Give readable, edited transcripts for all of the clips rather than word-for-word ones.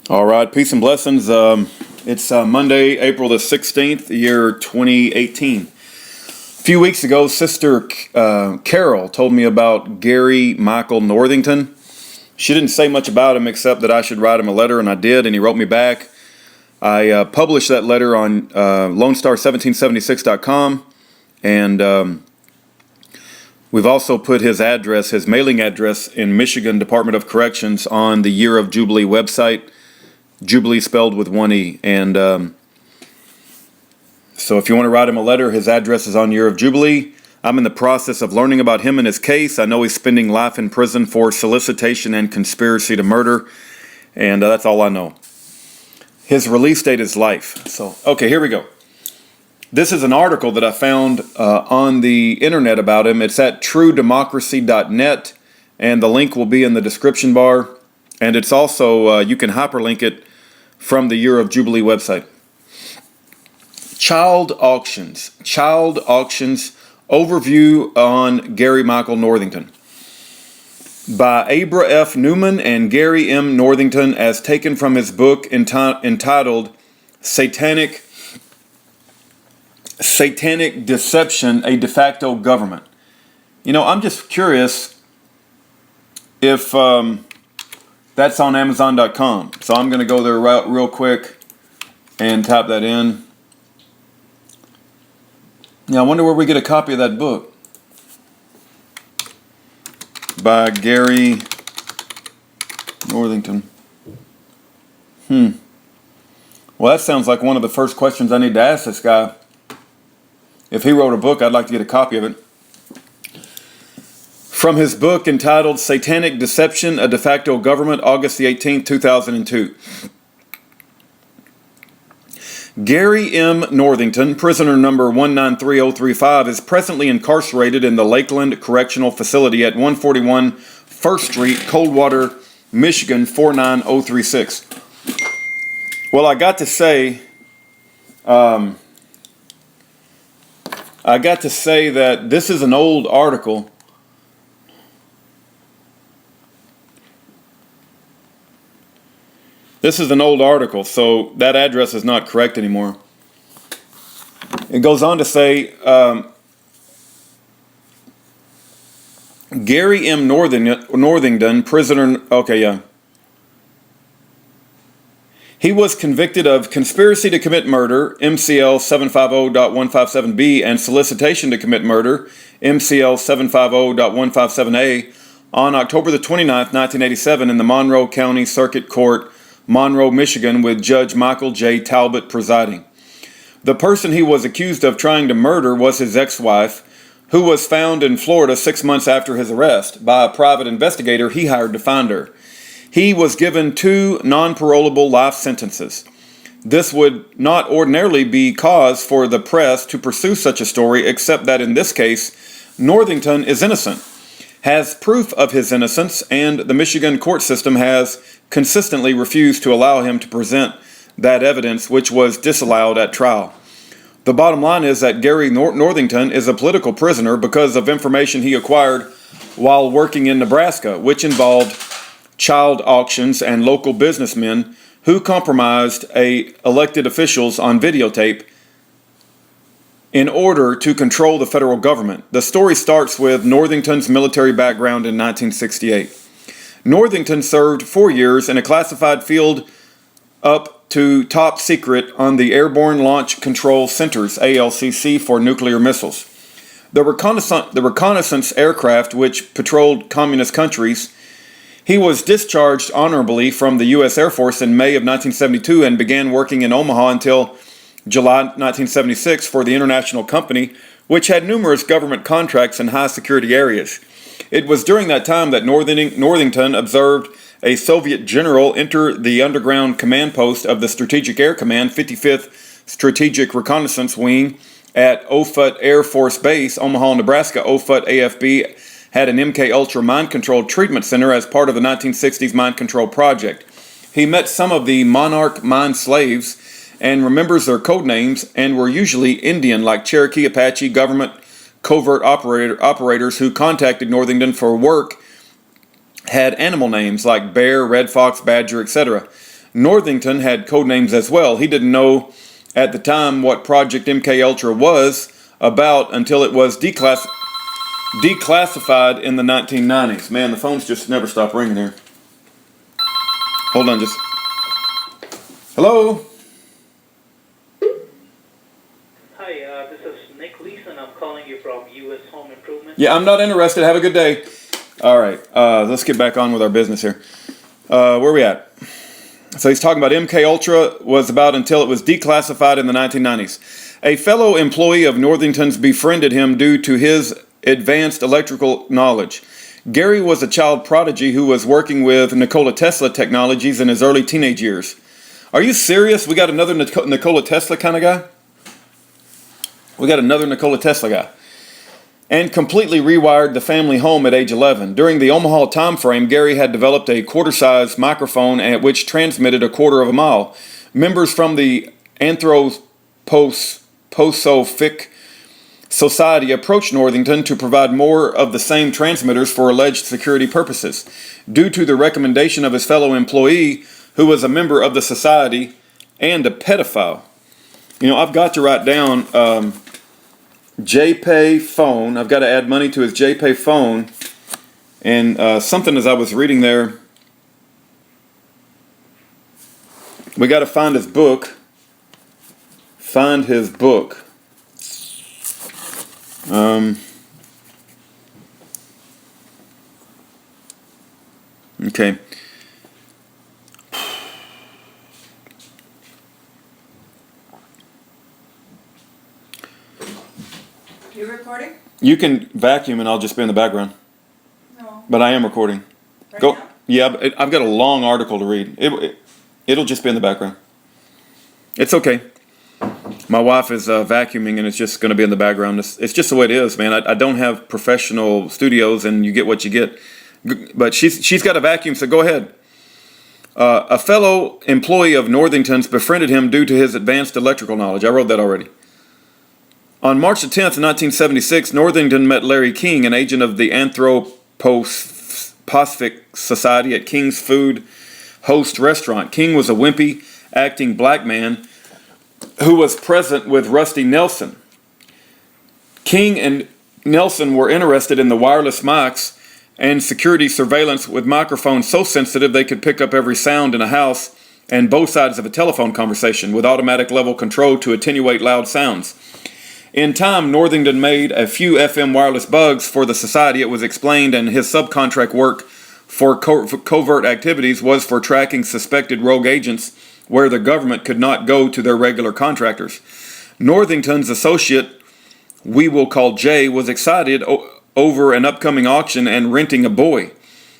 All right, peace and blessings. It's Monday, April the 16th, year 2018. A few weeks ago, Sister Carol told me about Gary Michael Northington. She didn't say much about him except that I should write him a letter, and I did, and he wrote me back. I published that letter on LoneStar1776.com, and we've also put his address, his mailing address in Michigan Department of Corrections on the Year of Jubilee website. Jubilee spelled with one E. And so if you want to write him a letter, his address is on Year of Jubilee. I'm in the process of learning about him and his case. I know he's spending life in prison for solicitation and conspiracy to murder. And that's all I know. His release date is life. So, okay, here we go. This is an article that I found on the internet about him. It's at truedemocracy.net, and the link will be in the description bar. And it's also, you can hyperlink it from the Year of Jubilee website. Child auctions. Overview on Gary Michael Northington. By Abra F. Newman and Gary M. Northington, as taken from his book entitled Satanic Deception, a De Facto Government. You know, I'm just curious if that's on Amazon.com. So I'm going to go there real quick and type that in. Now, I wonder where we get a copy of that book. By Gary Northington. Well, that sounds like one of the first questions I need to ask this guy. If he wrote a book, I'd like to get a copy of it. From his book entitled Satanic Deception, a De Facto Government, August the 18th, 2002. Gary M. Northington, prisoner number 193035, is presently incarcerated in the Lakeland Correctional Facility at 141 1st Street, Coldwater, Michigan, 49036. Well, I got to say that this is an old article. This is an old article, so that address is not correct anymore. It goes on to say, Gary M. Northington, prisoner, he was convicted of conspiracy to commit murder, MCL 750.157B, and solicitation to commit murder, MCL 750.157A, on October the 29th, 1987, in the Monroe County Circuit Court, Monroe, Michigan, with Judge Michael J. Talbot presiding. The person he was accused of trying to murder was his ex-wife, who was found in Florida 6 months after his arrest by a private investigator he hired to find her. He was given 2 non-parolable life sentences. This would not ordinarily be cause for the press to pursue such a story, except that in this case, Northington is innocent, has proof of his innocence, and the Michigan court system has consistently refused to allow him to present that evidence, which was disallowed at trial. The bottom line is that Gary Northington is a political prisoner because of information he acquired while working in Nebraska, which involved child auctions and local businessmen who compromised elected officials on videotape in order to control the federal government. The story starts with Northington's military background in 1968. Northington served 4 years in a classified field up to top secret on the Airborne Launch Control Centers, ALCC, for nuclear missiles. The reconnaissance aircraft which patrolled communist countries. He was discharged honorably from the U.S. Air Force in May of 1972 and began working in Omaha until July 1976 for the International Company, which had numerous government contracts in high-security areas. It was during that time that Northington observed a Soviet general enter the underground command post of the Strategic Air Command 55th Strategic Reconnaissance Wing at Offutt Air Force Base, Omaha, Nebraska. Offutt AFB had an MK-Ultra mind control treatment center as part of the 1960s mind control project. He met some of the Monarch mind slaves and remembers their code names, and were usually Indian, like Cherokee, Apache, government covert operators who contacted Northington for work had animal names like bear, red fox, badger, etc. Northington had code names as well. He didn't know at the time what Project MK Ultra was about until it was declassified in the 1990s. Man, the phones just never stop ringing here. Hold on just. Hello? Hi, this is Nick Leeson. I'm calling you from U.S. Home Improvement. Yeah, I'm not interested. Have a good day. All right, let's get back on with our business here. Where are we at? So he's talking about MK Ultra was about until it was declassified in the 1990s. A fellow employee of Northington's befriended him due to his advanced electrical knowledge. Gary was a child prodigy who was working with Nikola Tesla Technologies in his early teenage years. Are you serious? We got another Nikola Tesla kind of guy? We got another Nikola Tesla guy. And completely rewired the family home at age 11. During the Omaha time frame, Gary had developed a quarter-size microphone at which transmitted a quarter of a mile. Members from the Anthroposophic Society approached Northington to provide more of the same transmitters for alleged security purposes. Due to the recommendation of his fellow employee, who was a member of the society and a pedophile. You know, I've got to write down JPay phone. I've got to add money to his JPay phone. And something as I was reading there, we got to find his book. Find his book. Okay. You recording? You can vacuum and I'll just be in the background. No. But I am recording. Right Go. now? Yeah, I've got a long article to read. It'll just be in the background. It's okay. My wife is vacuuming and it's just going to be in the background. It's just the way it is, man. I don't have professional studios and you get what you get. But she's got a vacuum, so go ahead. A fellow employee of Northington's befriended him due to his advanced electrical knowledge. I wrote that already. On March the 10th, 1976, Northington met Larry King, an agent of the Anthroposophic Society at King's Food Host Restaurant. King was a wimpy, acting black man who was present with Rusty Nelson. King and Nelson were interested in the wireless mics and security surveillance with microphones so sensitive they could pick up every sound in a house and both sides of a telephone conversation with automatic level control to attenuate loud sounds. In time, Northington made a few FM wireless bugs for the society, it was explained, and his subcontract work for covert activities was for tracking suspected rogue agents where the government could not go to their regular contractors. Northington's associate, we will call Jay, was excited over an upcoming auction and renting a boy,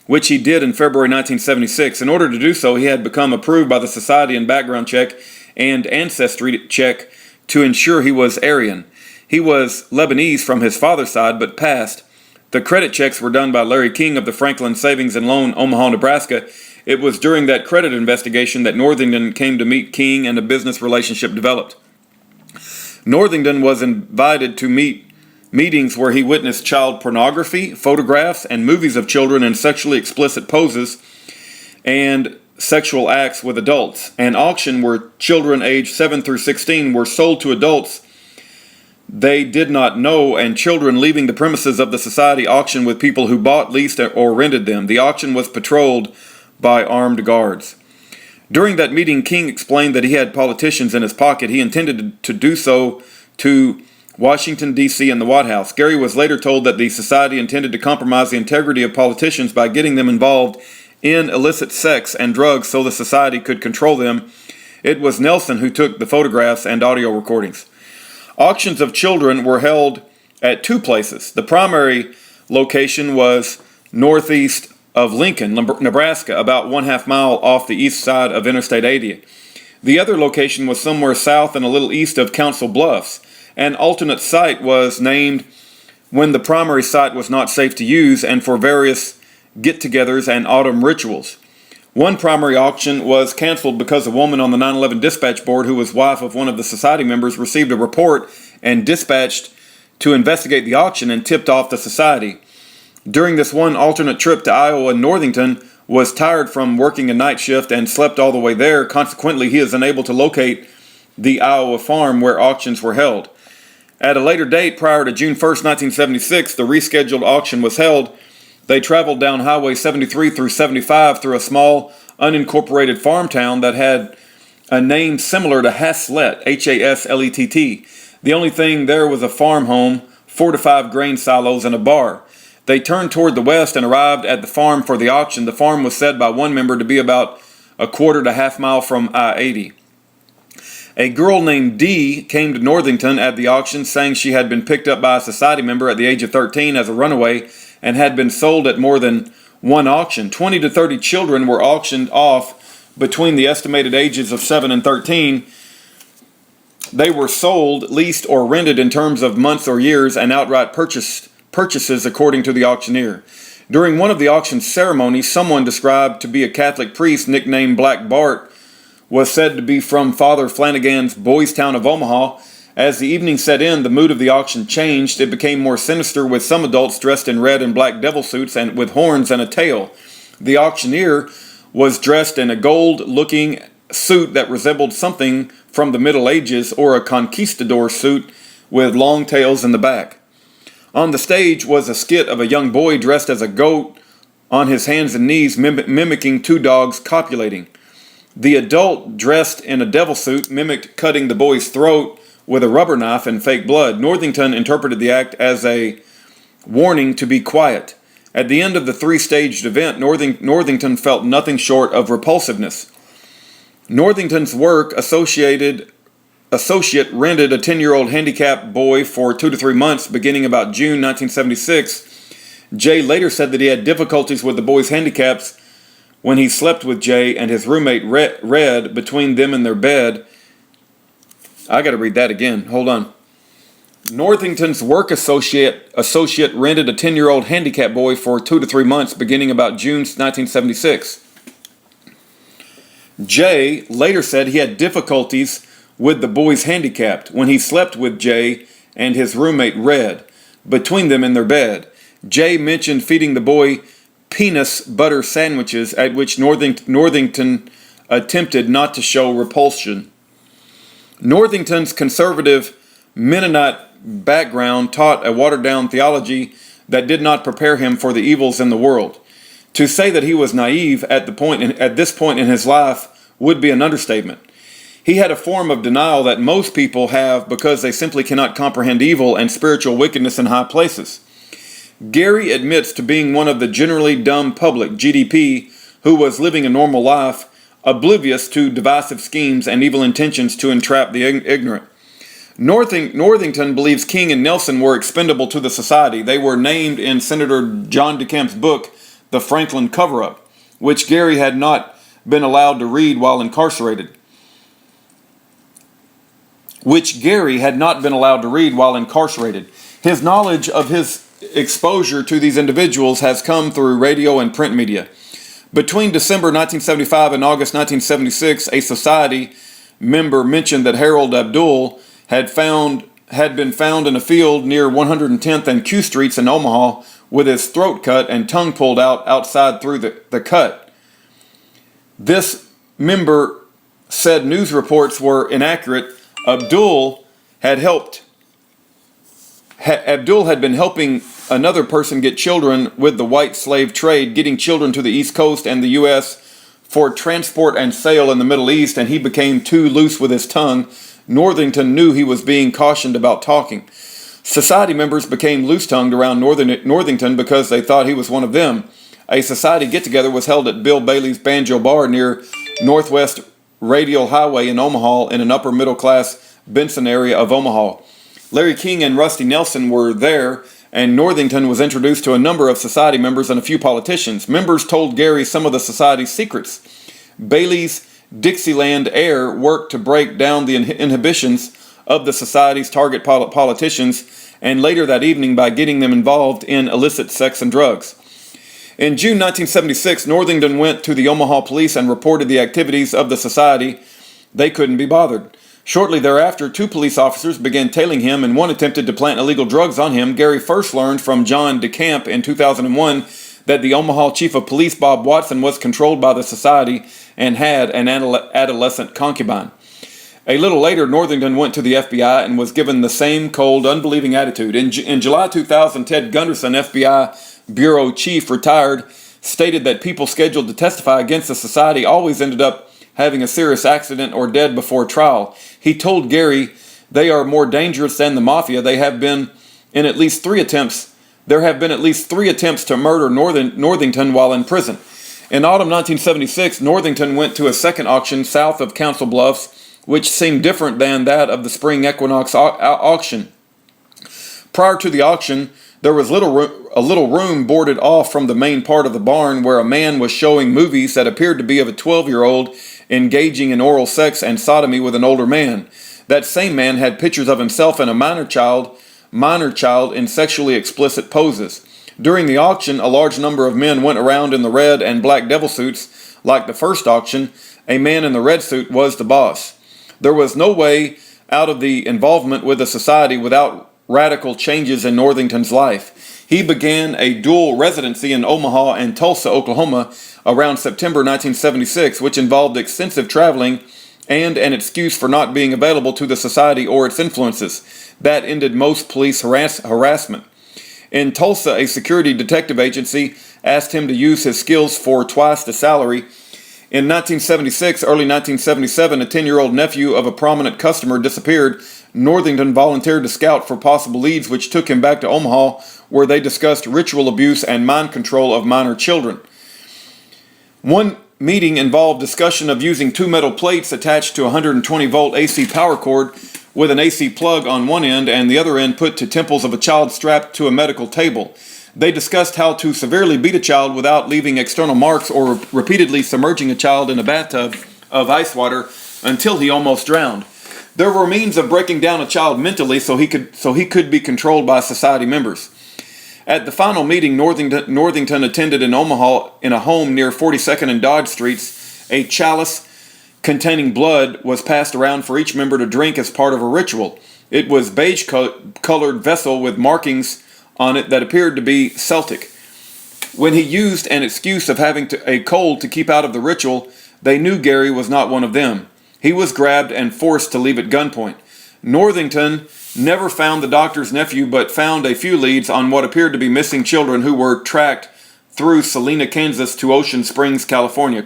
which he did in February 1976. In order to do so, he had become approved by the society in background check and ancestry check to ensure he was Aryan. He was Lebanese from his father's side, but passed. The credit checks were done by Larry King of the Franklin Savings and Loan, Omaha, Nebraska. It was during that credit investigation that Northington came to meet King and a business relationship developed. Northington was invited to meetings where he witnessed child pornography, photographs, and movies of children in sexually explicit poses and sexual acts with adults. An auction where children aged 7 through 16 were sold to adults they did not know, and children leaving the premises of the society auction with people who bought, leased, or rented them. The auction was patrolled by armed guards. During that meeting, King explained that he had politicians in his pocket. He intended to do so to Washington, D.C. and the White House. Gary was later told that the society intended to compromise the integrity of politicians by getting them involved in illicit sex and drugs so the society could control them. It was Nelson who took the photographs and audio recordings. Auctions of children were held at two places. The primary location was northeast of Lincoln, Nebraska, about 1/2 mile off the east side of Interstate 80. The other location was somewhere south and a little east of Council Bluffs. An alternate site was named when the primary site was not safe to use and for various get-togethers and autumn rituals. One primary auction was canceled because a woman on the 9/11 dispatch board who was wife of one of the society members received a report and dispatched to investigate the auction and tipped off the society. During this one alternate trip to Iowa and Northington, was tired from working a night shift and slept all the way there. Consequently, he is unable to locate the Iowa farm where auctions were held. At a later date, prior to June 1st, 1976, the rescheduled auction was held. They traveled down Highway 73 through 75 through a small, unincorporated farm town that had a name similar to Haslett, H-A-S-L-E-T-T. The only thing there was a farm home, 4 to 5 grain silos, and a bar. They turned toward the west and arrived at the farm for the auction. The farm was said by one member to be about a quarter to half mile from I-80. A girl named Dee came to Northington at the auction, saying she had been picked up by a society member at the age of 13 as a runaway and had been sold at more than one auction. 20 to 30 children were auctioned off between the estimated ages of 7 and 13. They were sold, leased, or rented in terms of months or years and outright purchases according to the auctioneer. During one of the auction ceremonies, someone described to be a Catholic priest nicknamed Black Bart was said to be from Father Flanagan's Boys Town of Omaha. As the evening set in, the mood of the auction changed. It became more sinister, with some adults dressed in red and black devil suits and with horns and a tail. The auctioneer was dressed in a gold-looking suit that resembled something from the Middle Ages or a conquistador suit with long tails in the back. On the stage was a skit of a young boy dressed as a goat on his hands and knees, mimicking two dogs copulating. The adult, dressed in a devil suit, mimicked cutting the boy's throat with a rubber knife and fake blood. Northington interpreted the act as a warning to be quiet. At the end of the three-staged event, Northington felt nothing short of repulsiveness. Northington's work associate rented a 10-year-old handicapped boy for 2 to 3 months beginning about June 1976. Jay later said that he had difficulties with the boy's handicaps when he slept with Jay and his roommate Red between them in their bed. I got to read that again. Hold on. Northington's work associate rented a 10-year-old handicapped boy for 2 to 3 months beginning about June 1976. Jay later said he had difficulties with the boy's handicapped when he slept with Jay and his roommate Red between them in their bed. Jay mentioned feeding the boy penis butter sandwiches, at which Northington attempted not to show repulsion. Northington's conservative Mennonite background taught a watered-down theology that did not prepare him for the evils in the world. To say that he was naive at this point in his life would be an understatement. He had a form of denial that most people have because they simply cannot comprehend evil and spiritual wickedness in high places. Gary admits to being one of the generally dumb public, GDP, who was living a normal life, oblivious to divisive schemes and evil intentions to entrap the ignorant. Northington believes King and Nelson were expendable to the society. They were named in Senator John DeCamp's book, The Franklin Cover-Up, which Gary had not been allowed to read while incarcerated. His knowledge of his exposure to these individuals has come through radio and print media. Between December 1975 and August 1976, a society member mentioned that Harold Abdul had been found in a field near 110th and Q Streets in Omaha with his throat cut and tongue pulled out outside through the cut. This member said news reports were inaccurate. Abdul had been helping another person get children with the white slave trade, getting children to the East Coast and the U.S. for transport and sale in the Middle East, and he became too loose with his tongue. Northington knew he was being cautioned about talking. Society members became loose-tongued around Northington because they thought he was one of them. A society get-together was held at Bill Bailey's Banjo Bar near Northwest Radial Highway in Omaha in an upper-middle-class Benson area of Omaha. Larry King and Rusty Nelson were there, and Northington was introduced to a number of society members and a few politicians. Members told Gary some of the society's secrets. Bailey's Dixieland Air worked to break down the inhibitions of the society's target politicians, and later that evening by getting them involved in illicit sex and drugs. In June 1976, Northington went to the Omaha police and reported the activities of the society. They couldn't be bothered. Shortly thereafter, 2 police officers began tailing him, and one attempted to plant illegal drugs on him. Gary first learned from John DeCamp in 2001 that the Omaha chief of police, Bob Watson, was controlled by the society and had an adolescent concubine. A little later, Northington went to the FBI and was given the same cold, unbelieving attitude. In July 2000, Ted Gunderson, FBI bureau chief, retired, stated that people scheduled to testify against the society always ended up having a serious accident or dead before trial. He told Gary, "They are more dangerous than the mafia. There have been at least three attempts to murder Northington while in prison." In autumn 1976, Northington went to a second auction south of Council Bluffs, which seemed different than that of the spring equinox auction. Prior to the auction, there was a little room boarded off from the main part of the barn where a man was showing movies that appeared to be of a 12-year-old engaging in oral sex and sodomy with an older man. That same man had pictures of himself and a minor child in sexually explicit poses. During the auction, a large number of men went around in the red and black devil suits. Like the first auction, a man in the red suit was the boss. There was no way out of the involvement with the society without radical changes in Northington's life. He began a dual residency in Omaha and Tulsa, Oklahoma, around September 1976, which involved extensive traveling and an excuse for not being available to the society or its influences. That ended most police harassment. In Tulsa, a security detective agency asked him to use his skills for twice the salary. In 1976, early 1977, a 10-year-old nephew of a prominent customer disappeared. Northington volunteered to scout for possible leads, which took him back to Omaha, where they discussed ritual abuse and mind control of minor children. One meeting involved discussion of using two metal plates attached to a 120-volt AC power cord with an AC plug on one end and the other end put to temples of a child strapped to a medical table. They discussed how to severely beat a child without leaving external marks or repeatedly submerging a child in a bathtub of ice water until he almost drowned. There were means of breaking down a child mentally so he could be controlled by society members. At the final meeting Northington attended in Omaha in a home near 42nd and Dodge Streets, a chalice containing blood was passed around for each member to drink as part of a ritual. It was beige-colored vessel with markings on it that appeared to be Celtic. When he used an excuse of having a cold to keep out of the ritual, they knew Gary was not one of them. He was grabbed and forced to leave at gunpoint. Northington never found the doctor's nephew, but found a few leads on what appeared to be missing children who were tracked through Salina, Kansas to Ocean Springs, California, ?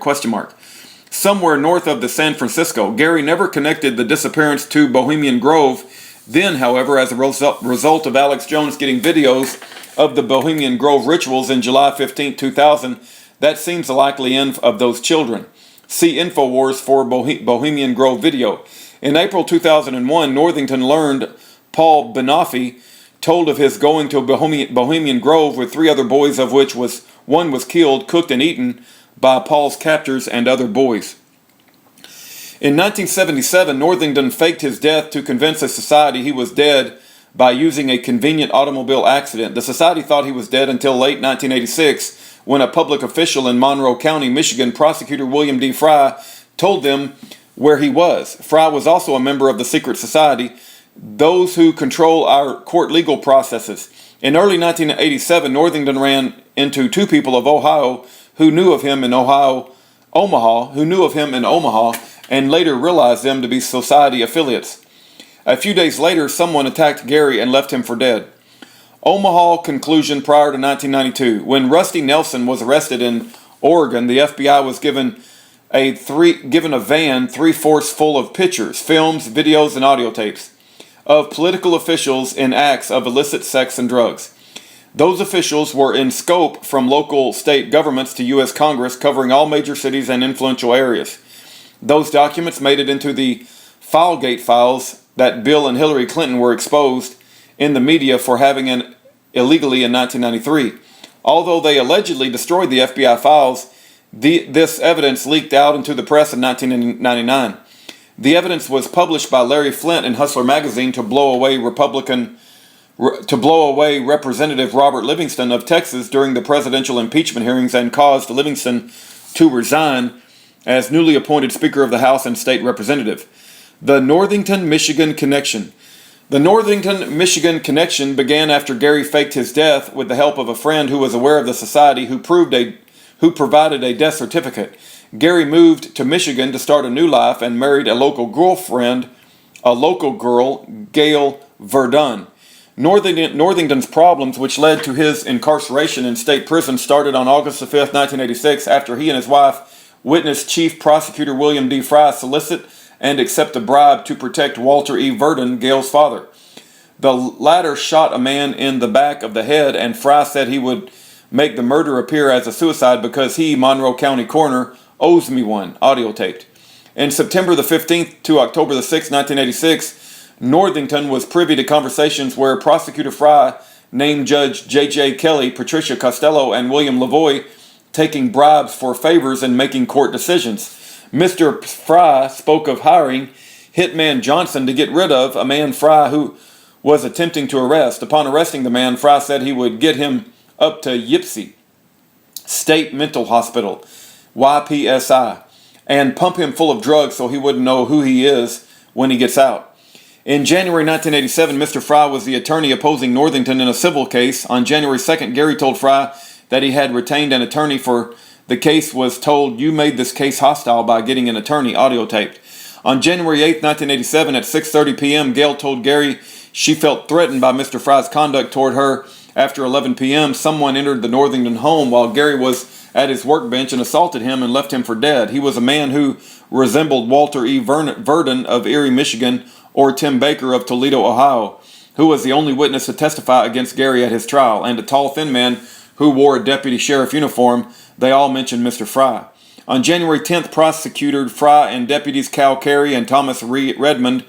Somewhere north of the San Francisco. Gary never connected the disappearance to Bohemian Grove. Then, however, as a result of Alex Jones getting videos of the Bohemian Grove rituals in July 15, 2000, that seems the likely end of those children. See InfoWars for Bohemian Grove video. In April 2001, Northington learned Paul Benaffi told of his going to Bohemian Grove with three other boys, of which one was killed, cooked, and eaten by Paul's captors and other boys. In 1977, Northington faked his death to convince the society he was dead by using a convenient automobile accident. The society thought he was dead until late 1986, when a public official in Monroe County, Michigan, prosecutor William D. Fry, told them where he was. Fry was also a member of the secret society, those who control our court legal processes. In early 1987, Northington ran into two people of Ohio who knew of him in Omaha, and later realized them to be society affiliates. A few days later, someone attacked Gary and left him for dead. Omaha conclusion prior to 1992. When Rusty Nelson was arrested in Oregon, the FBI was given a van 3/4 full of pictures, films, videos, and audio tapes of political officials in acts of illicit sex and drugs. Those officials were in scope from local state governments to U.S. Congress, covering all major cities and influential areas. Those documents made it into the Filegate files that Bill and Hillary Clinton were exposed in the media for having illegally in 1993. Although they allegedly destroyed the FBI files, this evidence leaked out into the press in 1999. The evidence was published by Larry Flint in Hustler magazine to blow away Representative Robert Livingston of Texas during the presidential impeachment hearings and caused Livingston to resign as newly appointed Speaker of the House and State Representative. The Northington, Michigan connection. The Northington, Michigan connection began after Gary faked his death with the help of a friend who was aware of the society who provided a death certificate. Gary moved to Michigan to start a new life and married a local girl, Gail Verdun. Northington's problems, which led to his incarceration in state prison, started on August 5, 1986, after he and his wife witnessed Chief Prosecutor William D. Fry solicit and accept a bribe to protect Walter E. Verdun, Gail's father. The latter shot a man in the back of the head, and Fry said he would make the murder appear as a suicide because he, Monroe County coroner, owes me one, audio taped. In September the 15th to October the 6th, 1986, Northington was privy to conversations where Prosecutor Fry named Judge J.J. Kelly, Patricia Costello, and William Lavoie taking bribes for favors and making court decisions. Mr. Fry spoke of hiring Hitman Johnson to get rid of a man Fry who was attempting to arrest. Upon arresting the man, Fry said he would get him up to Ypsi State Mental Hospital, YPSI, and pump him full of drugs so he wouldn't know who he is when he gets out. In January 1987, Mr. Fry was the attorney opposing Northington in a civil case. On January 2nd, Gary told Fry that he had retained an attorney for the case, was told, "You made this case hostile by getting an attorney," audio taped. On January 8, 1987, at 6:30 p.m., Gail told Gary she felt threatened by Mr. Fry's conduct toward her. After 11 p.m., someone entered the Northington home while Gary was at his workbench and assaulted him and left him for dead. He was a man who resembled Walter E. Verdun of Erie, Michigan, or Tim Baker of Toledo, Ohio, who was the only witness to testify against Gary at his trial, and a tall, thin man who wore a deputy sheriff uniform. They all mentioned Mr. Fry. On January 10th, Prosecutor Fry and deputies Cal Carey and Thomas Redmond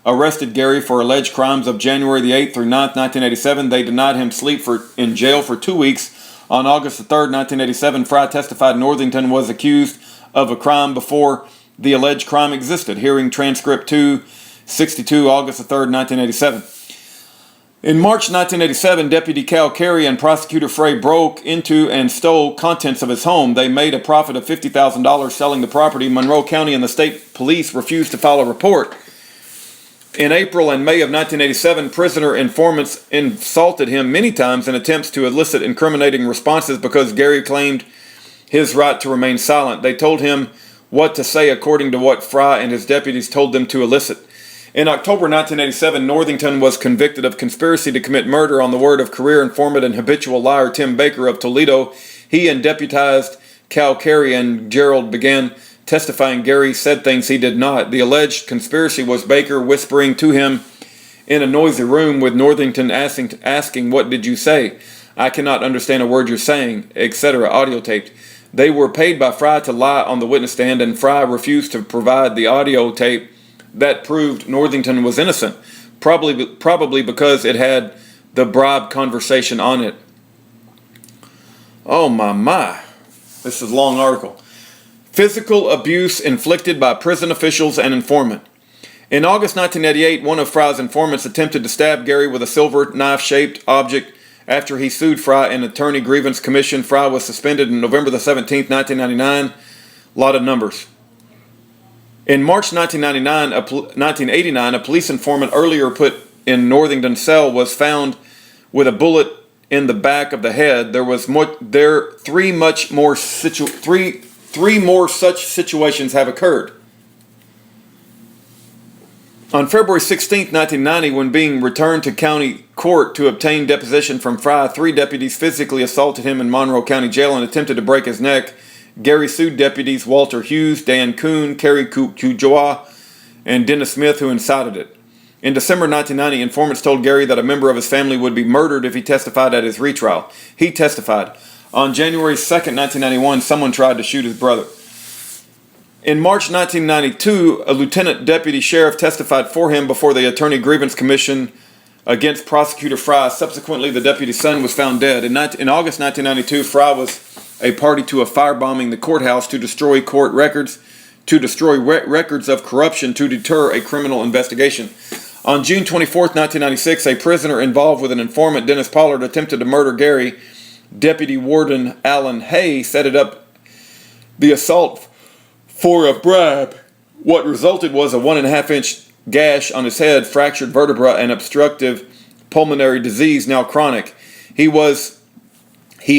arrested Gary for alleged crimes of January the 8th through 9th, 1987. They denied him sleep in jail for 2 weeks. On August the 3rd, 1987, Fry testified Northington was accused of a crime before the alleged crime existed. Hearing transcript 262, August the 3rd, 1987. In March 1987, Deputy Cal Carey and Prosecutor Frey broke into and stole contents of his home. They made a profit of $50,000 selling the property. Monroe County and the state police refused to file a report. In April and May of 1987, prisoner informants insulted him many times in attempts to elicit incriminating responses because Gary claimed his right to remain silent. They told him what to say according to what Fry and his deputies told them to elicit. In October 1987, Northington was convicted of conspiracy to commit murder on the word of career informant and habitual liar Tim Baker of Toledo. He and deputized Cal Carey and Gerald began testifying Gary said things he did not. The alleged conspiracy was Baker whispering to him in a noisy room with Northington asking, "What did you say? I cannot understand a word you're saying," etc. Audio taped. They were paid by Fry to lie on the witness stand, and Fry refused to provide the audio tape that proved Northington was innocent, probably because it had the bribe conversation on it. Oh my. This is a long article. Physical abuse inflicted by prison officials and informant. In August 1988, one of Fry's informants attempted to stab Gary with a silver knife-shaped object after he sued Fry in Attorney Grievance Commission. Fry was suspended on November the 17th, 1999. A lot of numbers. In March 1989, a police informant earlier put in Northington's cell was found with a bullet in the back of the head. Three more such situations have occurred. On February 16, 1990, when being returned to county court to obtain deposition from Fry, 3 deputies physically assaulted him in Monroe County Jail and attempted to break his neck. Gary sued deputies Walter Hughes, Dan Kuhn, Kerry Kujoa, and Dennis Smith, who incited it. In December 1990, informants told Gary that a member of his family would be murdered if he testified at his retrial. He testified. On January 2nd, 1991, someone tried to shoot his brother. In March 1992, a lieutenant deputy sheriff testified for him before the Attorney Grievance Commission against Prosecutor Fry. Subsequently, the deputy's son was found dead. In August 1992, Fry was a party to a firebombing the courthouse to destroy court records, records of corruption to deter a criminal investigation. On June 24th, 1996, a prisoner involved with an informant, Dennis Pollard, attempted to murder Gary. Deputy Warden Alan Hay set it up the assault for a bribe. What resulted was a 1.5-inch gash on his head, fractured vertebra, and obstructive pulmonary disease, now chronic. He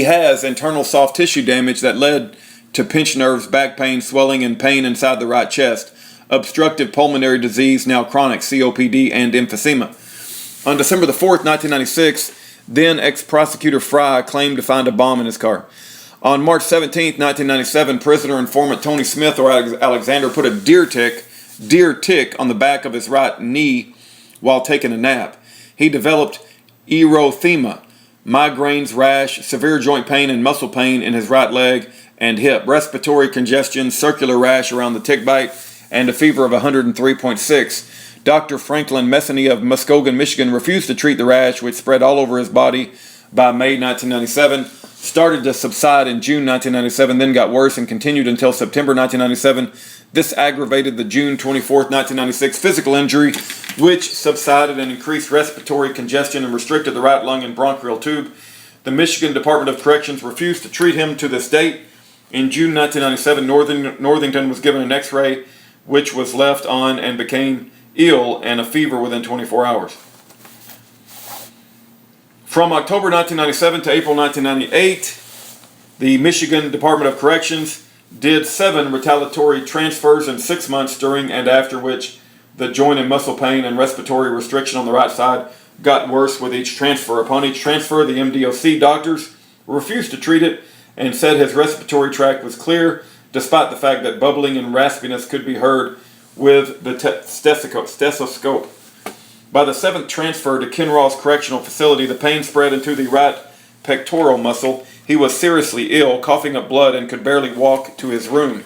has internal soft tissue damage that led to pinched nerves, back pain, swelling, and pain inside the right chest. Obstructive pulmonary disease, now chronic, COPD, and emphysema. On December the 4th, 1996, then ex-prosecutor Fry claimed to find a bomb in his car. On March 17, 1997, prisoner informant Tony Smith, or Alexander, put a deer tick on the back of his right knee while taking a nap. He developed erythema, migraines, rash, severe joint pain, and muscle pain in his right leg and hip, respiratory congestion, circular rash around the tick bite, and a fever of 103.6. Dr. Franklin Messany of Muskegon, Michigan, refused to treat the rash, which spread all over his body by May 1997, started to subside in June 1997, then got worse and continued until September 1997. This aggravated the June 24, 1996 physical injury, which subsided and increased respiratory congestion and restricted the right lung and bronchial tube. The Michigan Department of Corrections refused to treat him to this date. In June 1997, Northington was given an x-ray, which was left on and became ill and a fever within 24 hours. From October 1997 to April 1998, the Michigan Department of Corrections did 7 retaliatory transfers in 6 months, during and after which the joint and muscle pain and respiratory restriction on the right side got worse with each transfer. Upon each transfer, the MDOC doctors refused to treat it and said his respiratory tract was clear, despite the fact that bubbling and raspiness could be heard with the stethoscope. By the 7th transfer to Kinross Correctional Facility, the pain spread into the right pectoral muscle. He was seriously ill, coughing up blood, and could barely walk to his room.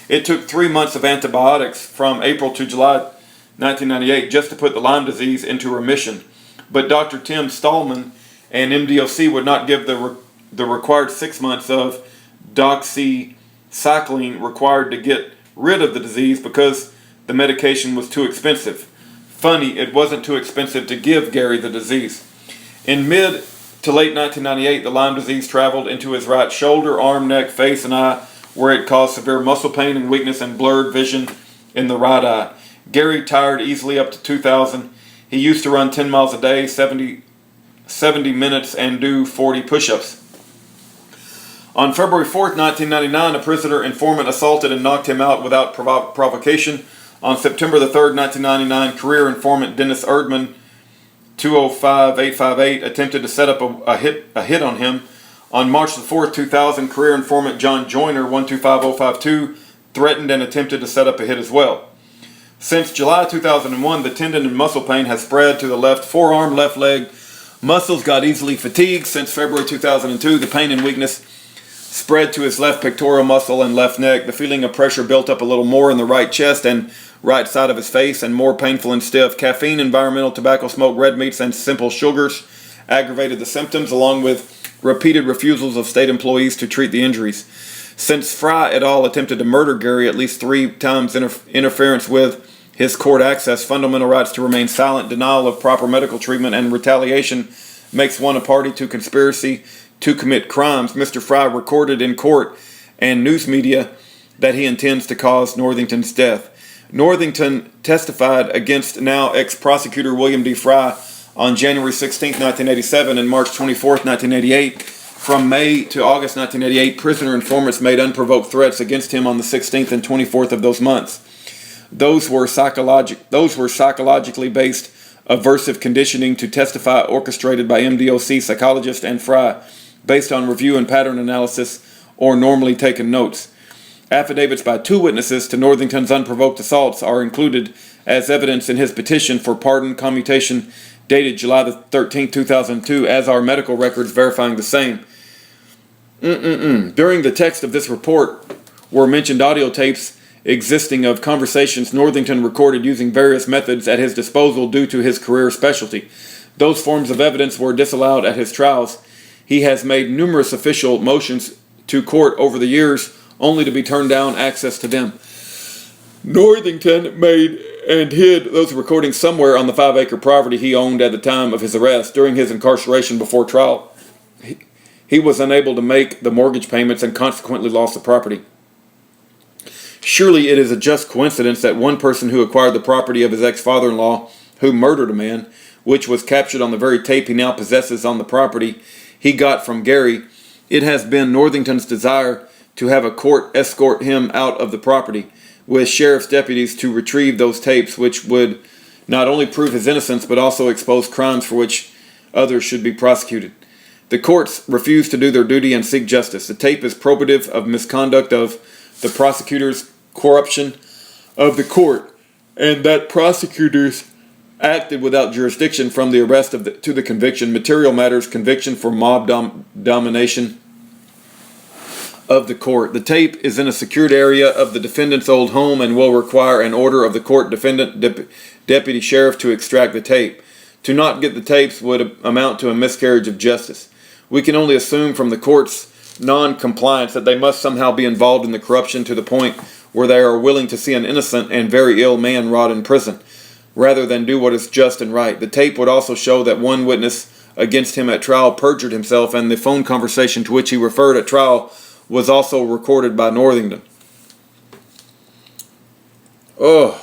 It took 3 months of antibiotics from April to July 1998 just to put the Lyme disease into remission. But Dr. Tim Stallman and MDOC would not give the required 6 months of doxycycline required to get rid of the disease because the medication was too expensive. Funny, it wasn't too expensive to give Gary the disease. In mid to late 1998, the Lyme disease traveled into his right shoulder, arm, neck, face, and eye, where it caused severe muscle pain and weakness and blurred vision in the right eye. Gary tired easily up to 2,000. He used to run 10 miles a day, 70 minutes, and do 40 push-ups. On February 4th, 1999, a prisoner informant assaulted and knocked him out without provocation. On September the 3rd, 1999, career informant Dennis Erdman, 205-858, attempted to set up a hit on him. On March the 4th, 2000, career informant John Joyner, 125052, threatened and attempted to set up a hit as well. Since July 2001, the tendon and muscle pain has spread to the left forearm, left leg. Muscles got easily fatigued. Since February 2002, the pain and weakness spread to his left pectoral muscle and left neck. The feeling of pressure built up a little more in the right chest and right side of his face, and more painful and stiff. Caffeine, environmental tobacco smoke, red meats, and simple sugars aggravated the symptoms, along with repeated refusals of state employees to treat the injuries. Since Fry et al. Attempted to murder Gary at least 3 times, interference with his court access, fundamental rights to remain silent, denial of proper medical treatment, and retaliation makes one a party to conspiracy to commit crimes. Mr. Fry recorded in court and news media that he intends to cause Northington's death. Northington testified against now ex-prosecutor William D. Fry on January 16, 1987 and March 24, 1988. From May to August 1988, prisoner informants made unprovoked threats against him on the 16th and 24th of those months. Those were psychologically based aversive conditioning to testify, orchestrated by MDOC psychologist and Fry, based on review and pattern analysis or normally taken notes. Affidavits by 2 witnesses to Northington's unprovoked assaults are included as evidence in his petition for pardon commutation dated July the 13th, 2002, as are medical records verifying the same. During the text of this report were mentioned audio tapes existing of conversations Northington recorded using various methods at his disposal due to his career specialty. Those forms of evidence were disallowed at his trials. He has made numerous official motions to court over the years, only to be turned down access to them. Northington made and hid those recordings somewhere on the 5-acre property he owned at the time of his arrest. During his incarceration before trial, he was unable to make the mortgage payments and consequently lost the property. Surely it is a just coincidence that one person who acquired the property of his ex-father-in-law, who murdered a man, which was captured on the very tape he now possesses on the property he got from Gary. It has been Northington's desire to have a court escort him out of the property with sheriff's deputies to retrieve those tapes, which would not only prove his innocence but also expose crimes for which others should be prosecuted. The courts refuse to do their duty and seek justice. The tape is probative of misconduct of the prosecutors, corruption of the court, and that prosecutors acted without jurisdiction from the arrest to the conviction. Material matters, conviction for mob domination of the court. The tape is in a secured area of the defendant's old home and will require an order of the court defendant deputy sheriff to extract the tape. To not get the tapes would amount to a miscarriage of justice. We can only assume from the court's non-compliance that they must somehow be involved in the corruption to the point where they are willing to see an innocent and very ill man rot in prison, rather than do what is just and right. The tape would also show that one witness against him at trial perjured himself, and the phone conversation to which he referred at trial was also recorded by Northington. The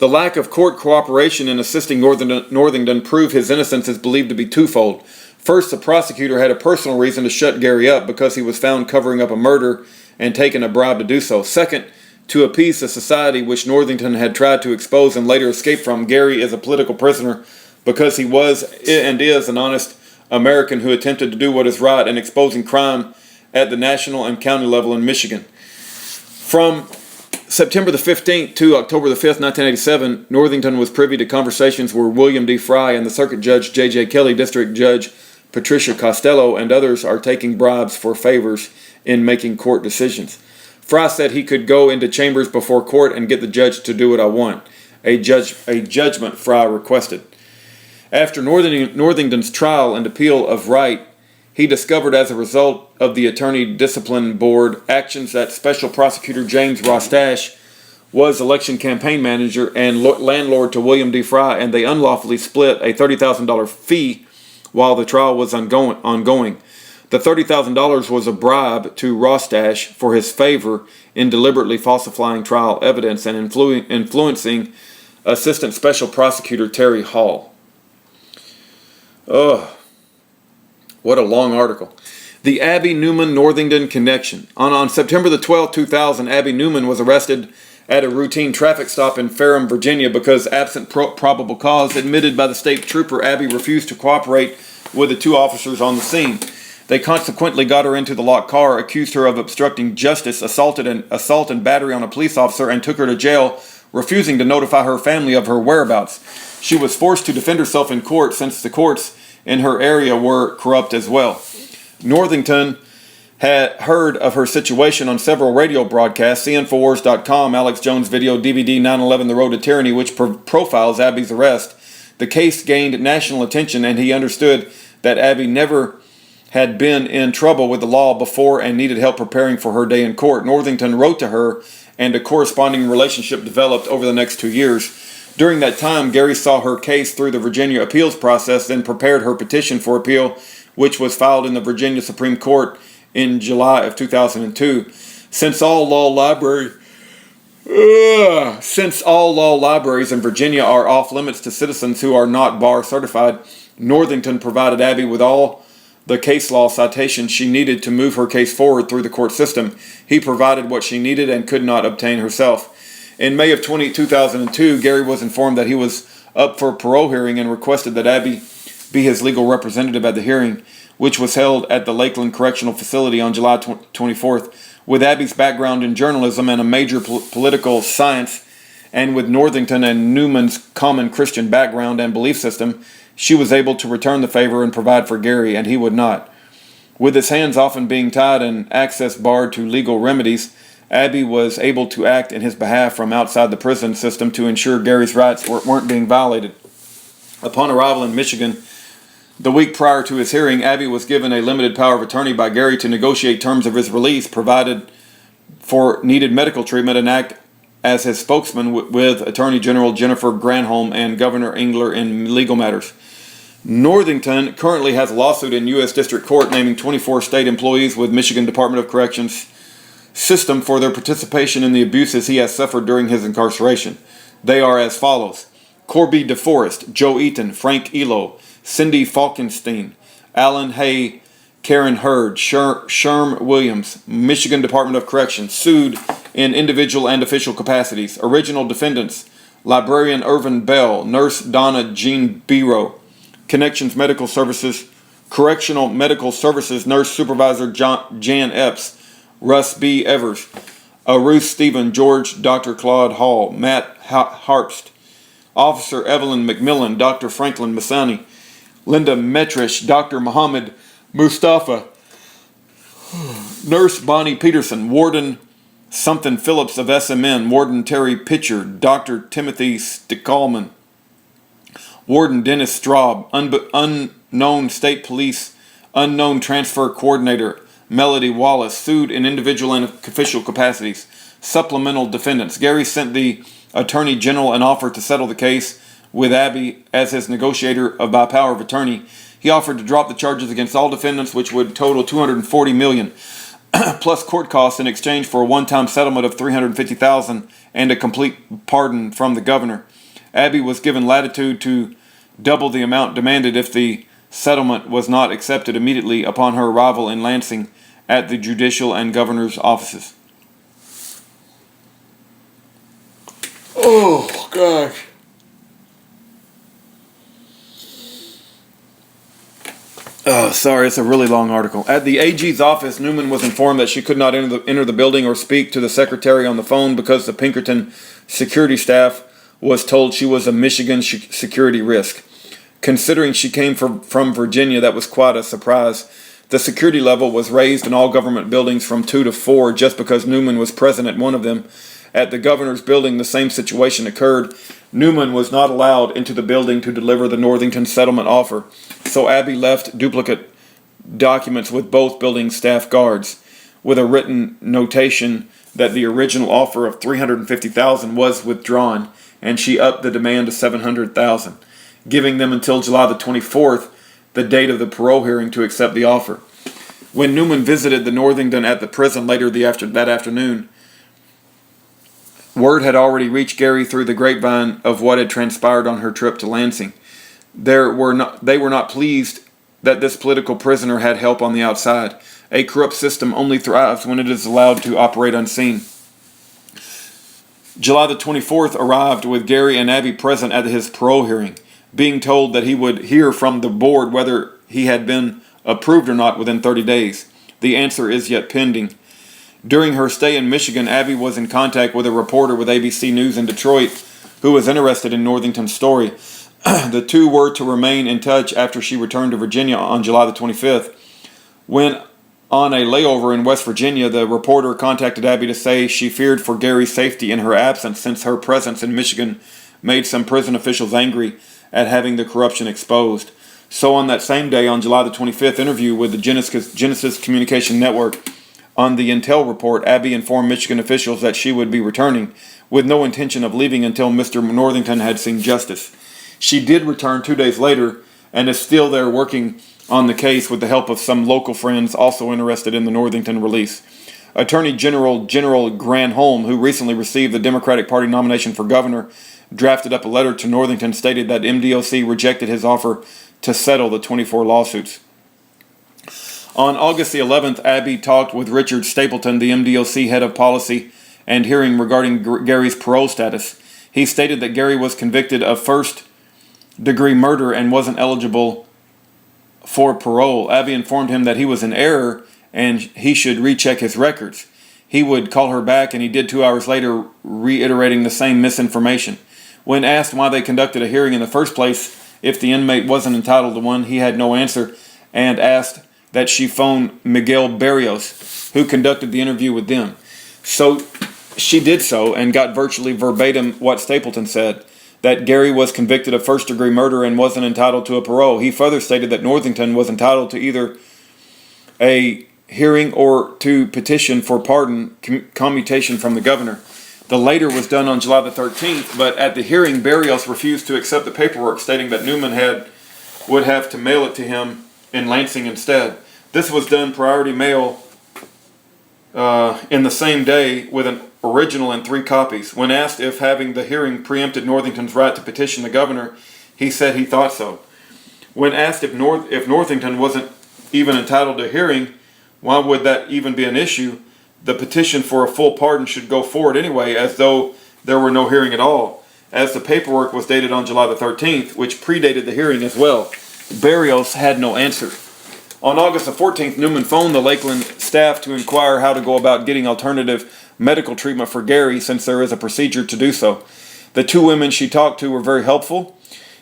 lack of court cooperation in assisting Northington prove his innocence is believed to be twofold. First, the prosecutor had a personal reason to shut Gary up because he was found covering up a murder and taking a bribe to do so. Second, to appease the society which Northington had tried to expose and later escape from, Gary is a political prisoner because he was and is an honest American who attempted to do what is right in exposing crime at the national and county level in Michigan. From September the 15th to October the 5th, 1987, Northington was privy to conversations where William D. Fry and the Circuit Judge J.J. Kelly, District Judge Patricia Costello, and others are taking bribes for favors in making court decisions. Fry said he could go into chambers before court and get the judge to do what I want, a judgment Fry requested. After Northington's trial and appeal of right, he discovered as a result of the Attorney Discipline Board actions that Special Prosecutor James Rostash was election campaign manager and landlord to William D. Fry, and they unlawfully split a $30,000 fee while the trial was ongoing. The $30,000 was a bribe to Rostash for his favor in deliberately falsifying trial evidence and influencing Assistant Special Prosecutor Terry Hall. What a long article. The Abby Newman-Northington connection. On September the 12th, 2000, Abby Newman was arrested at a routine traffic stop in Ferrum, Virginia, because absent probable cause admitted by the state trooper, Abby refused to cooperate with the two officers on the scene. They consequently got her into the locked car, accused her of obstructing justice, assault and battery on a police officer, and took her to jail, refusing to notify her family of her whereabouts. She was forced to defend herself in court since the courts in her area were corrupt as well. Northington had heard of her situation on several radio broadcasts, CNForwars.com, Alex Jones video, DVD 9/11 The Road to Tyranny, which profiles Abby's arrest. The case gained national attention, and he understood that Abby never had been in trouble with the law before and needed help preparing for her day in court. Northington wrote to her, and a corresponding relationship developed over the next 2 years. During that time, Gary saw her case through the Virginia appeals process, then prepared her petition for appeal, which was filed in the Virginia Supreme Court in July of 2002. Since all law libraries in Virginia are off limits to citizens who are not bar certified, Northington provided Abby with all the case law citations she needed to move her case forward through the court system. He provided what she needed and could not obtain herself. In May of 2002, Gary was informed that he was up for a parole hearing and requested that Abby be his legal representative at the hearing, which was held at the Lakeland Correctional Facility on July 24th. With Abby's background in journalism and a major political science, and with Northington and Newman's common Christian background and belief system, she was able to return the favor and provide for Gary, and he would not. With his hands often being tied and access barred to legal remedies, Abby was able to act in his behalf from outside the prison system to ensure Gary's rights weren't being violated. Upon arrival in Michigan, the week prior to his hearing, Abby was given a limited power of attorney by Gary to negotiate terms of his release, provided for needed medical treatment, and act as his spokesman with Attorney General Jennifer Granholm and Governor Engler in legal matters. Northington currently has a lawsuit in U.S. District Court naming 24 state employees with Michigan Department of Corrections system for their participation in the abuses he has suffered during his incarceration. They are as follows: Corby DeForest, Joe Eaton, Frank Elo, Cindy Falkenstein, Alan Hay, Karen Hurd, Sherm Williams, Michigan Department of Corrections, sued in individual and official capacities. Original defendants: Librarian Irvin Bell, Nurse Donna Jean Biro, Connections Medical Services, Correctional Medical Services Nurse Supervisor Jan Epps, Russ B. Evers, Ruth Stephen, George Dr. Claude Hall, Matt Harpst, Officer Evelyn McMillan, Dr. Franklin Masani, Linda Metrish, Dr. Muhammad Mustafa, Nurse Bonnie Peterson, Warden Something Phillips of SMN, Warden Terry Pitcher, Dr. Timothy Stickalman, Warden Dennis Straub, unknown state police, unknown transfer coordinator Melody Wallace, sued in individual and official capacities. Supplemental defendants: Gary sent the Attorney General an offer to settle the case with Abby as his negotiator by power of attorney. He offered to drop the charges against all defendants, which would total $240 million, plus court costs, in exchange for a one-time settlement of $350,000 and a complete pardon from the governor. Abby was given latitude to double the amount demanded if the settlement was not accepted immediately upon her arrival in Lansing at the judicial and governor's offices. Oh, gosh. Oh, sorry, it's a really long article. At the AG's office, Newman was informed that she could not enter the building or speak to the secretary on the phone because the Pinkerton security staff was told she was a Michigan security risk. Considering she came from Virginia, that was quite a surprise. The security level was raised in all government buildings from 2 to 4 just because Newman was present at one of them. At the governor's building, the same situation occurred. Newman was not allowed into the building to deliver the Northington settlement offer, so Abby left duplicate documents with both building staff guards, with a written notation that the original offer of $350,000 was withdrawn, and she upped the demand to $700,000, giving them until July the 24th, the date of the parole hearing, to accept the offer. When Newman visited the Northington at the prison later that afternoon, word had already reached Gary through the grapevine of what had transpired on her trip to Lansing. They were not pleased that this political prisoner had help on the outside. A corrupt system only thrives when it is allowed to operate unseen. July the 24th arrived with Gary and Abby present at his parole hearing, being told that he would hear from the board whether he had been approved or not within 30 days. The answer is yet pending. During her stay in Michigan, Abby was in contact with a reporter with ABC News in Detroit who was interested in Northington's story. The two were to remain in touch after she returned to Virginia on July the 25th. When on a layover in West Virginia, the reporter contacted Abby to say she feared for Gary's safety in her absence, since her presence in Michigan made some prison officials angry at having the corruption exposed. So on that same day, on July the 25th, interview with the Genesis Communication Network, on the Intel report, Abby informed Michigan officials that she would be returning, with no intention of leaving until Mr. Northington had seen justice. She did return 2 days later and is still there working on the case with the help of some local friends also interested in the Northington release. Attorney General Granholm, who recently received the Democratic Party nomination for governor, drafted up a letter to Northington stating that MDOC rejected his offer to settle the 24 lawsuits. On August the 11th, Abby talked with Richard Stapleton, the MDOC head of policy and hearing regarding Gary's parole status. He stated that Gary was convicted of first-degree murder and wasn't eligible for parole. Abby informed him that he was in error and he should recheck his records. He would call her back, and he did 2 hours later, reiterating the same misinformation. When asked why they conducted a hearing in the first place if the inmate wasn't entitled to one, he had no answer and asked that she phone Miguel Barrios, who conducted the interview with them. So she did so and got virtually verbatim what Stapleton said, that Gary was convicted of first-degree murder and wasn't entitled to a parole. He further stated that Northington was entitled to either a hearing or to petition for pardon commutation from the governor. The later was done on July the 13th, but at the hearing, Barrios refused to accept the paperwork, stating that Newman would have to mail it to him in Lansing instead. This was done priority mail in the same day with an original and 3 copies. When asked if having the hearing preempted Northington's right to petition the governor, he said he thought so. When asked if Northington wasn't even entitled to a hearing, why would that even be an issue? The petition for a full pardon should go forward anyway, as though there were no hearing at all, as the paperwork was dated on July the 13th, which predated the hearing as well. Barrios had no answer. On August the 14th, Newman phoned the Lakeland staff to inquire how to go about getting alternative medical treatment for Gary, since there is a procedure to do so. The 2 women she talked to were very helpful.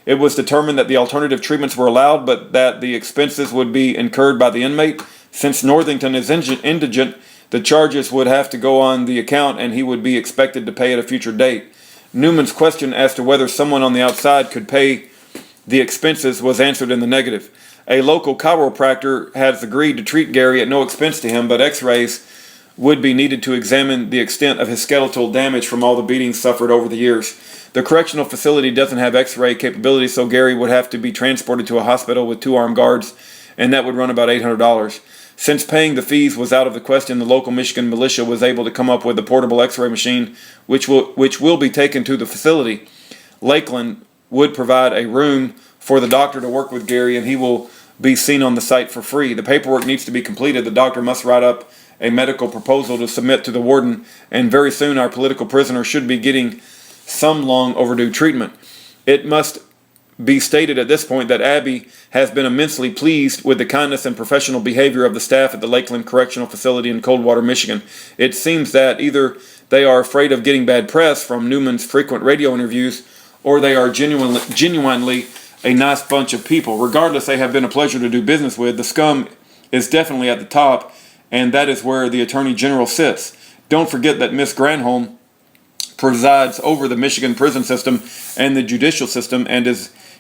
It was determined that the alternative treatments were allowed, but that the expenses would be incurred by the inmate. Since Northington is indigent, the charges would have to go on the account and he would be expected to pay at a future date. Newman's question as to whether someone on the outside could pay the expenses was answered in the negative. A local chiropractor has agreed to treat Gary at no expense to him, but x-rays would be needed to examine the extent of his skeletal damage from all the beatings suffered over the years. The correctional facility doesn't have x-ray capability, so Gary would have to be transported to a hospital with 2 armed guards, and that would run about $800. Since paying the fees was out of the question, the local Michigan militia was able to come up with a portable x-ray machine, which will be taken to the facility. Lakeland would provide a room for the doctor to work with Gary, and he will be seen on the site for free. The paperwork needs to be completed. The doctor must write up a medical proposal to submit to the warden, and very soon our political prisoner should be getting some long overdue treatment. It must be stated at this point that Abby has been immensely pleased with the kindness and professional behavior of the staff at the Lakeland Correctional Facility in Coldwater, Michigan. It seems that either they are afraid of getting bad press from Newman's frequent radio interviews, or they are genuinely a nice bunch of people. Regardless, they have been a pleasure to do business with. The scum is definitely at the top, and that is where the Attorney General sits. Don't forget that Miss Granholm presides over the Michigan prison system and the judicial system, and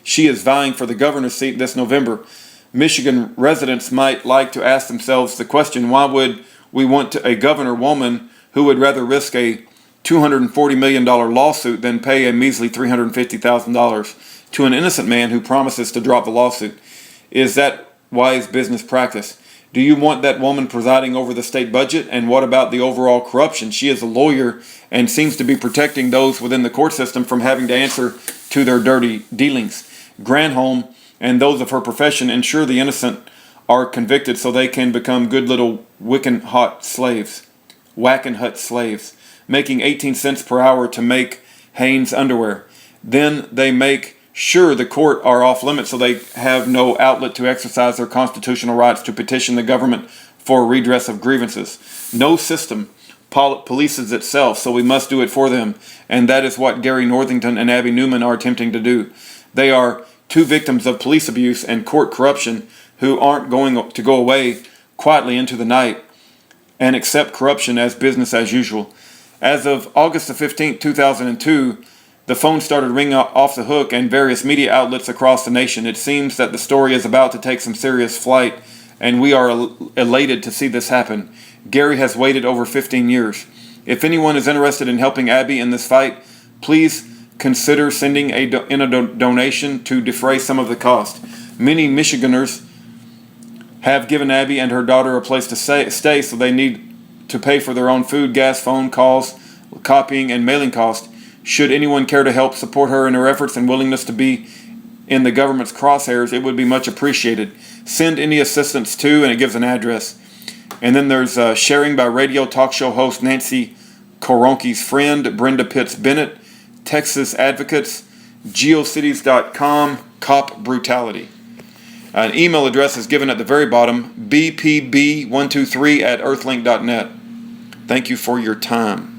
she is vying for the governor's seat this November. Michigan residents might like to ask themselves the question, why would we want a governor woman who would rather risk a $240 million lawsuit than pay a measly $350,000 to an innocent man who promises to drop the lawsuit? Is that wise business practice? Do you want that woman presiding over the state budget? And what about the overall corruption? She is a lawyer and seems to be protecting those within the court system from having to answer to their dirty dealings. Granholm and those of her profession ensure the innocent are convicted so they can become good little whacking hut slaves, making 18 cents per hour to make Hanes underwear. Then they make sure the court are off limits so they have no outlet to exercise their constitutional rights to petition the government for redress of grievances. No system polices itself, so we must do it for them, and that is what Gary Northington and Abby Newman are attempting to do. They are 2 victims of police abuse and court corruption who aren't going to go away quietly into the night and accept corruption as business as usual. As of August the 15th, 2002, the phone started ringing off the hook and various media outlets across the nation. It seems that the story is about to take some serious flight, and we are elated to see this happen. Gary has waited over 15 years. If anyone is interested in helping Abby in this fight, please consider sending a donation to defray some of the cost. Many Michiganders have given Abby and her daughter a place to stay, so they need to pay for their own food, gas, phone calls, copying, and mailing costs. Should anyone care to help support her in her efforts and willingness to be in the government's crosshairs, it would be much appreciated. Send any assistance to, and it gives an address. And then there's sharing by radio talk show host Nancy Koronke's friend, Brenda Pitts Bennett, Texas Advocates, geocities.com, Cop Brutality. An email address is given at the very bottom, bpb123@earthlink.net. Thank you for your time.